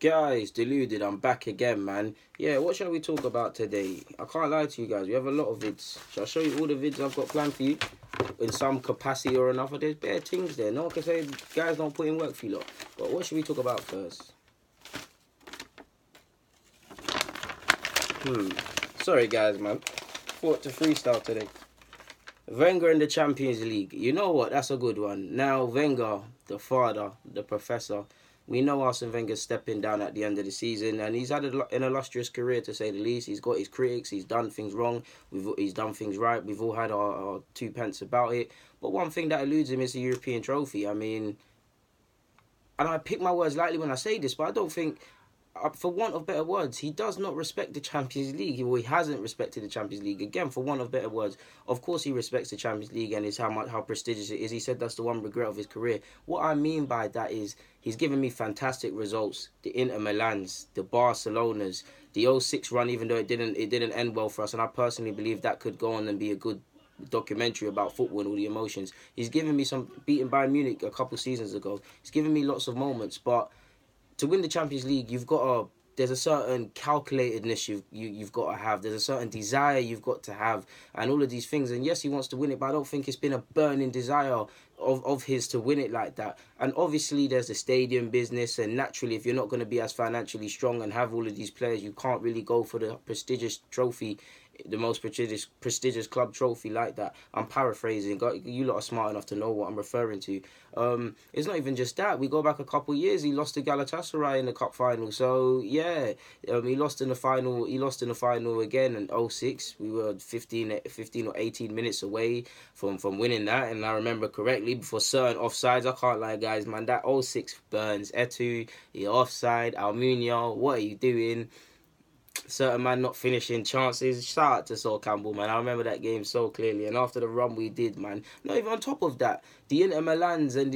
Guys, deluded, I'm back again, man. Yeah, what shall we talk about today? I can't lie to you guys, we have a lot of vids. Shall I show you all the vids I've got planned for you? In some capacity or another, there's bare things there. No one can say guys don't put in work for you lot. But what should we talk about first? Sorry guys, man. Thought to freestyle today. Wenger in the Champions League. You know what? That's a good one. Now, Wenger, the father, the professor, we know Arsene Wenger's stepping down at the end of the season, and he's had an illustrious career, to say the least. He's got his critics, he's done things wrong, he's done things right. We've all had our two pence about it. But one thing that eludes him is the European trophy. I mean, and I pick my words lightly when I say this, but I don't think, for want of better words, he does not respect the Champions League. He hasn't respected the Champions League. Again, for want of better words, of course he respects the Champions League and is how prestigious it is. He said that's the one regret of his career. What I mean by that is he's given me fantastic results. The Inter Milans, the Barcelonas, the 06 run, even though it didn't end well for us, and I personally believe that could go on and be a good documentary about football and all the emotions. He's given me some beating Bayern Munich a couple seasons ago. He's given me lots of moments, but to win the Champions League, there's a certain calculatedness you've got to have. There's a certain desire you've got to have, and all of these things. And yes, he wants to win it, but I don't think it's been a burning desire of his to win it like that. And obviously, there's the stadium business, and naturally, if you're not going to be as financially strong and have all of these players, you can't really go for the prestigious trophy, the most prestigious club trophy like that. I'm paraphrasing. You lot are smart enough to know what I'm referring to. It's not even just that. We go back a couple of years. He lost to Galatasaray in the cup final. So yeah, he lost in the final. He lost in the final again in 06. We were 15 or 18 minutes away from winning that. And I remember correctly, before certain offsides, I can't lie, guys, man, that 06 burns. Etu, you're offside. Almunia, what are you doing? Certain man not finishing chances. Shout out to Sol Campbell, man. I remember that game so clearly. And after the run we did, man, not even on top of that, the Inter Milans and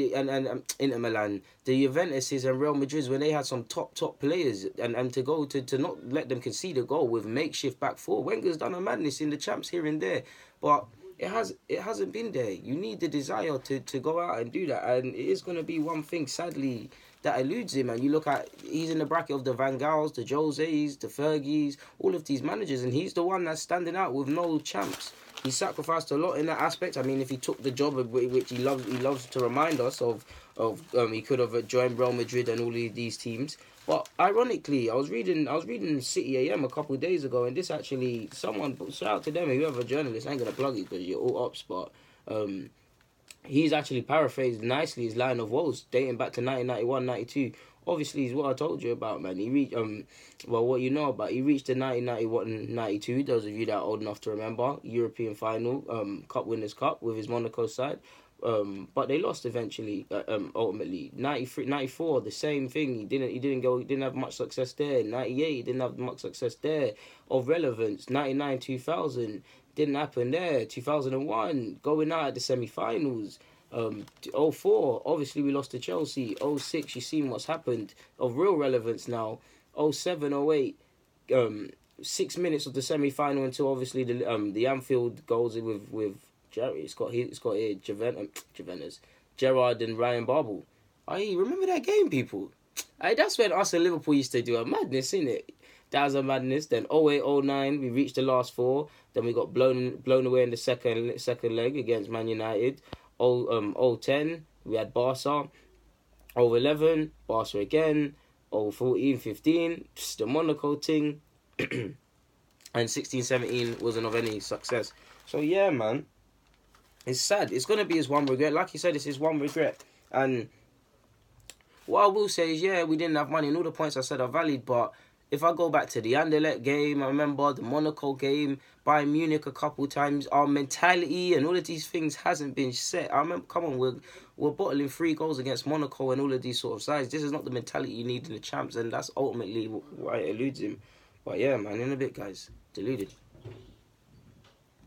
Inter Milan, the Juventuses and Real Madrids, when they had some top players, and to not let them concede a goal with makeshift back four. Wenger's done a madness in the champs here and there, but it hasn't been there. You need the desire to go out and do that, and it is going to be one thing, sadly, that eludes him. And you look at, he's in the bracket of the Van Gaals, the Jose's, the Fergies, all of these managers, and he's the one that's standing out with no champs. He sacrificed a lot in that aspect. I mean, if he took the job which he loves to remind us of he could have joined Real Madrid and all of these teams. But ironically, I was reading City AM a couple of days ago, and this actually, someone, shout out to them, whoever journalist, I ain't gonna plug it because you're all ops, but he's actually paraphrased nicely his line of woes dating back to 1991, 92. Obviously, is what I told you about, man. He reached, what you know about, he reached the 1991, 92, those of you that are old enough to remember, European final, Cup Winners' Cup with his Monaco side. But they lost eventually, ultimately. 93, 94, the same thing. He didn't have much success there. 98, he didn't have much success there of relevance. 99, 2000, didn't happen there. 2001, going out at the semi-finals. 04, obviously we lost to Chelsea. 06, you've seen what's happened of real relevance now. 07, 08, 6 minutes of the semi-final until obviously the Anfield goals with Jerry. It's got here Juventus, Gerrard and Ryan Babel. Hey, remember that game, people? Hey, that's when us and Liverpool used to do a madness, innit? That was a madness. Then 08, 09, we reached the last four. Then we got blown away in the second leg against Man United. 010, we had Barca. 011, Barca again. 014, 15, just the Monaco thing. And 16, 17 wasn't of any success. So yeah, man, it's sad. It's going to be his one regret. Like you said, it's his one regret. And what I will say is, yeah, we didn't have money, and all the points I said are valid, but if I go back to the Anderlecht game, I remember the Monaco game, Bayern Munich a couple times, our mentality and all of these things hasn't been set. I remember, come on, we're bottling 3 goals against Monaco and all of these sort of sides. This is not the mentality you need in the champs, and that's ultimately why it eludes him. But yeah, man, in a bit, guys. Deluded.